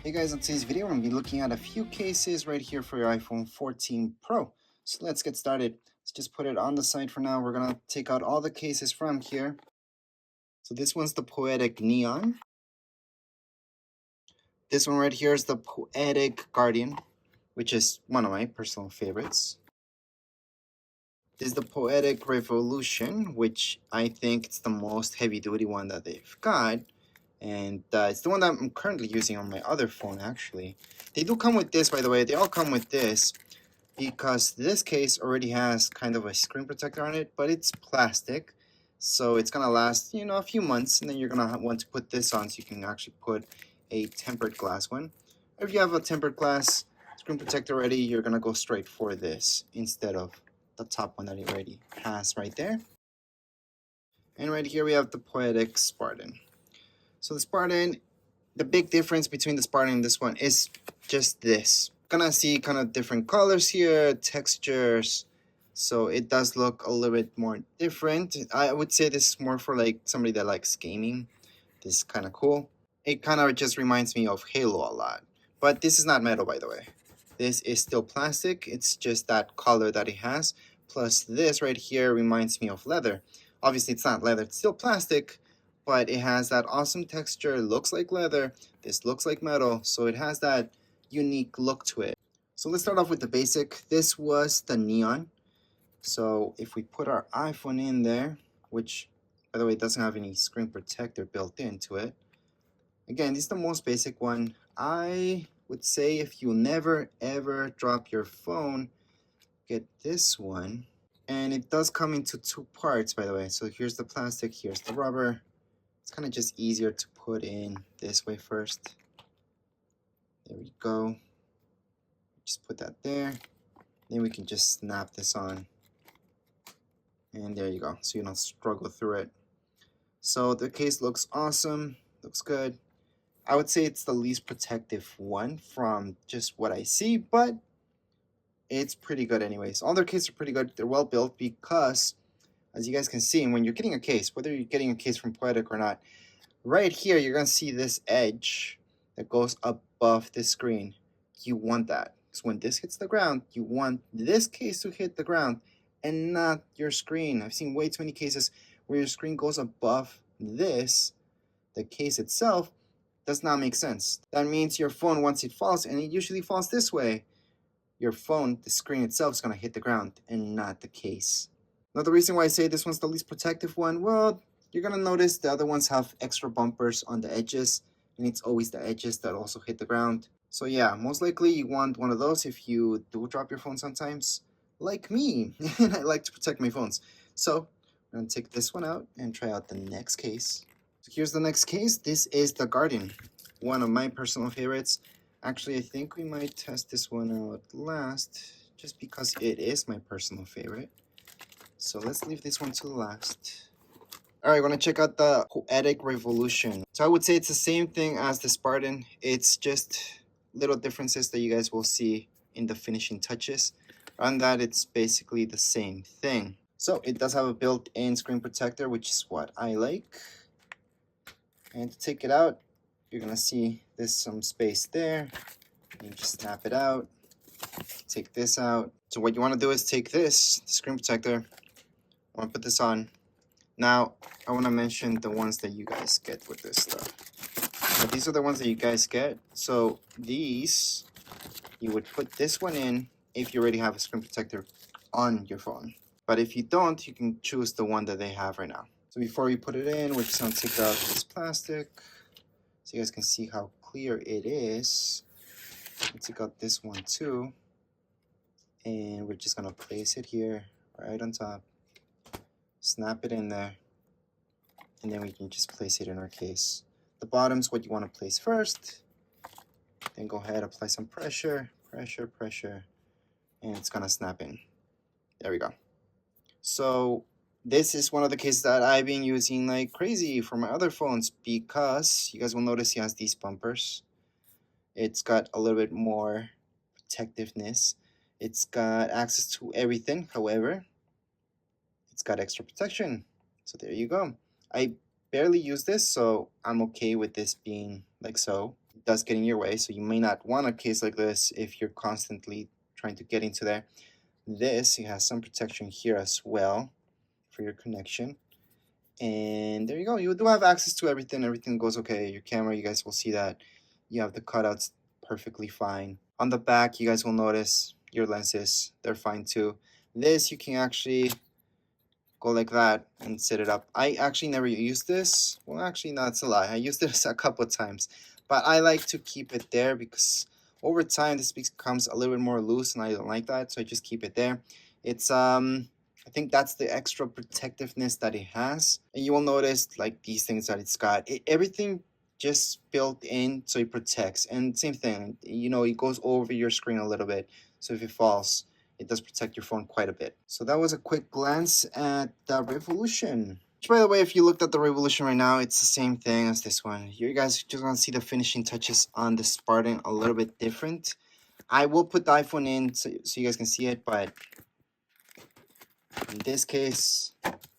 Hey guys, in today's video, we're going to be looking at a few cases right here for your iPhone 14 Pro. So let's get started. Let's just put it on the side for now. We're going to take out all the cases from here. So this one's the Poetic Neon. This one right here is the Poetic Guardian, which is one of my personal favorites. This is the Poetic Revolution, which I think it's the most heavy-duty one that they've got. And it's the one that I'm currently using on my other phone, actually. They do come with this, by the way. They all come with this because this case already has kind of a screen protector on it, but it's plastic. So it's going to last, a few months, and then you're going to want to put this on so you can actually put a tempered glass one. If you have a tempered glass screen protector already, you're going to go straight for this instead of the top one that it already has right there. And right here we have the Poetic Spartan. So the Spartan, the big difference between the Spartan and this one is just this. Gonna see kind of different colors here, textures. So it does look a little bit more different. I would say this is more for like somebody that likes gaming. This is kind of cool. It kind of just reminds me of Halo a lot. But this is not metal, by the way. This is still plastic. It's just that color that it has. Plus this right here reminds me of leather. Obviously it's not leather, it's still plastic, but it has that awesome texture. It looks like leather. This looks like metal, so it has that unique look to it. So let's start off with the basic. This was the neon. So if we put our iPhone in there, which by the way doesn't have any screen protector built into it. Again, this is the most basic one. I would say if you never ever drop your phone, get this one. And it does come into two parts, by the way. So here's the plastic, here's the rubber. It's kind of just easier to put in this way first. There we go. Just put that there. Then we can just snap this on. And there you go. So you don't struggle through it. So the case looks awesome. Looks good. I would say it's the least protective one from just what I see, but it's pretty good anyways. All their cases are pretty good. They're well built because, as you guys can see, when you're getting a case, whether you're getting a case from Poetic or not, right here you're going to see this edge that goes above the screen. You want that. Because when this hits the ground, you want this case to hit the ground and not your screen. I've seen way too many cases where your screen goes above this. The case itself does not make sense. That means your phone, once it falls, and it usually falls this way, your phone, the screen itself, is going to hit the ground and not the case. Now, the reason why I say this one's the least protective one, well, you're going to notice the other ones have extra bumpers on the edges, and it's always the edges that also hit the ground. So yeah, most likely you want one of those if you do drop your phone sometimes, like me, and I like to protect my phones. So I'm going to take this one out and try out the next case. So here's the next case. This is the Guardian, one of my personal favorites. Actually, I think we might test this one out last, just because it is my personal favorite. So let's leave this one to last. Alright, we're going to check out the Poetic Revolution. So I would say it's the same thing as the Spartan. It's just little differences that you guys will see in the finishing touches. On that, it's basically the same thing. So it does have a built-in screen protector, which is what I like. And to take it out, you're going to see there's some space there. You just snap it out. Take this out. So what you want to do is take this, the screen protector. I want to put this on. Now, I want to mention the ones that you guys get with this stuff. So these are the ones that you guys get. So these, you would put this one in if you already have a screen protector on your phone. But if you don't, you can choose the one that they have right now. So before we put it in, we're just going to take out this plastic so you guys can see how clear it is. Let's take out this one too. And we're just going to place it here right on top. Snap it in there. And then we can just place it in our case. The bottom's what you want to place first. Then go ahead, apply some pressure, pressure, and it's going to snap in. There we go. So this is one of the cases that I've been using like crazy for my other phones because you guys will notice he has these bumpers. It's got a little bit more protectiveness. It's got access to everything. However, it's got extra protection. So there you go. I barely use this, so I'm okay with this being like so. it does get in your way, so you may not want a case like this if you're constantly trying to get into there. This, it has some protection here as well for your connection. And there you go. You do have access to everything. Everything goes okay. Your camera, you guys will see that you have the cutouts perfectly fine. On the back, you guys will notice your lenses, they're fine too. This, you can actually go like that and set it up. I actually never used this. Well, actually, no, it's a lie. I used this a couple of times, but I like to keep it there because over time this becomes a little bit more loose, and I don't like that, so I just keep it there. It's I think that's the extra protectiveness that it has, and you will notice like these things that it's got. Everything just built in so it protects, and same thing. You know, it goes over your screen a little bit, so if it falls, it does protect your phone quite a bit. So that was a quick glance at the Revolution. Which, by the way, if you looked at the Revolution right now, it's the same thing as this one. You guys just want to see the finishing touches on the Spartan a little bit different. I will put the iPhone in so you guys can see it, but in this case,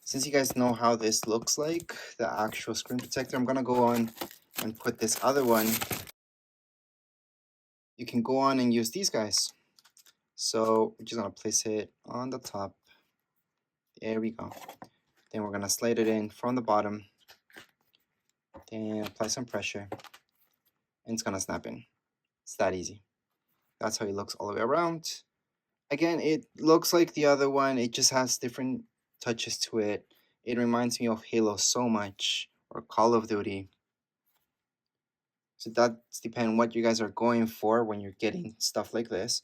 since you guys know how this looks like, the actual screen protector, I'm going to go on and put this other one. You can go on and use these guys. So we're just going to place it on the top. There we go. Then we're going to slide it in from the bottom. Then apply some pressure. And it's going to snap in. It's that easy. That's how it looks all the way around. Again, it looks like the other one. It just has different touches to it. It reminds me of Halo so much, or Call of Duty. So that's depending what you guys are going for when you're getting stuff like this.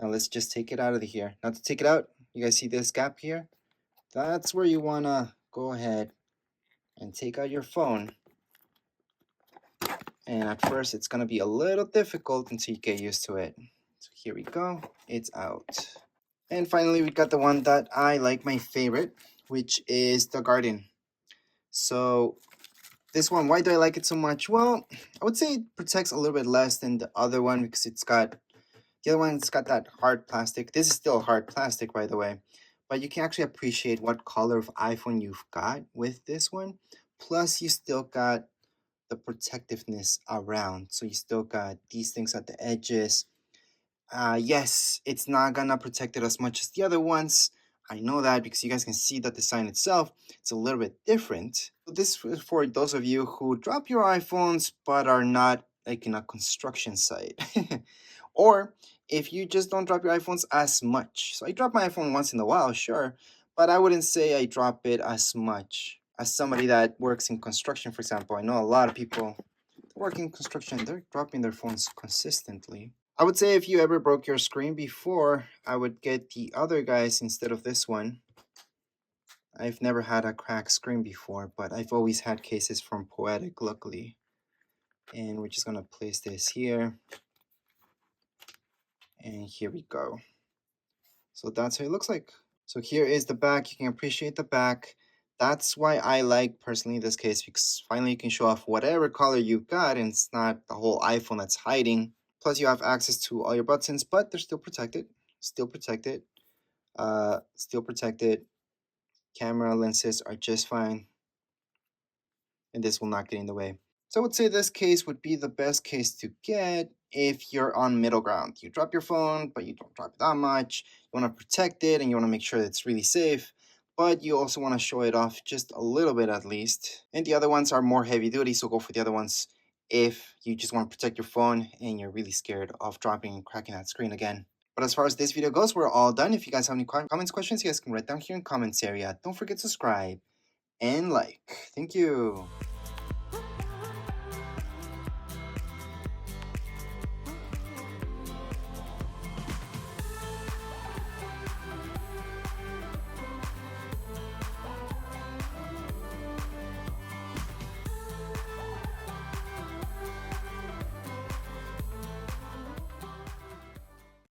Now let's just take it out of here. Now to take it out, you guys see this gap here? That's where you want to go ahead and take out your phone. And at first it's going to be a little difficult until you get used to it. So here we go. It's out. And finally, we got the one that I like, my favorite, which is the Guardian. So this one, why do I like it so much? Well, I would say it protects a little bit less than the other one because the other one's got that hard plastic. This is still hard plastic, by the way. But you can actually appreciate what color of iPhone you've got with this one. Plus, you still got the protectiveness around. So you still got these things at the edges. Yes, it's not gonna protect it as much as the other ones. I know that because you guys can see the design itself. It's a little bit different. This is for those of you who drop your iPhones but are not like in a construction site. Or if you just don't drop your iPhones as much. So I drop my iPhone once in a while, sure, but I wouldn't say I drop it as much as somebody that works in construction, for example. I know a lot of people that work in construction, they're dropping their phones consistently. I would say if you ever broke your screen before, I would get the other guys instead of this one. I've never had a cracked screen before, but I've always had cases from Poetic, luckily. And we're just going to place this here. And here we go. So that's how it looks like. So here is the back. You can appreciate the back. That's why I like personally this case, because finally you can show off whatever color you've got and it's not the whole iPhone that's hiding. Plus you have access to all your buttons, but they're still protected. Still protected. Still protected. Camera lenses are just fine. And this will not get in the way. So I would say this case would be the best case to get if you're on middle ground. You drop your phone, but you don't drop it that much. You want to protect it and you want to make sure that it's really safe, but you also want to show it off just a little bit at least. And the other ones are more heavy duty, so go for the other ones if you just want to protect your phone and you're really scared of dropping and cracking that screen again. But as far as this video goes, we're all done. If you guys have any comments, questions, you guys can write down here in the comments area. Don't forget to subscribe and like. Thank you.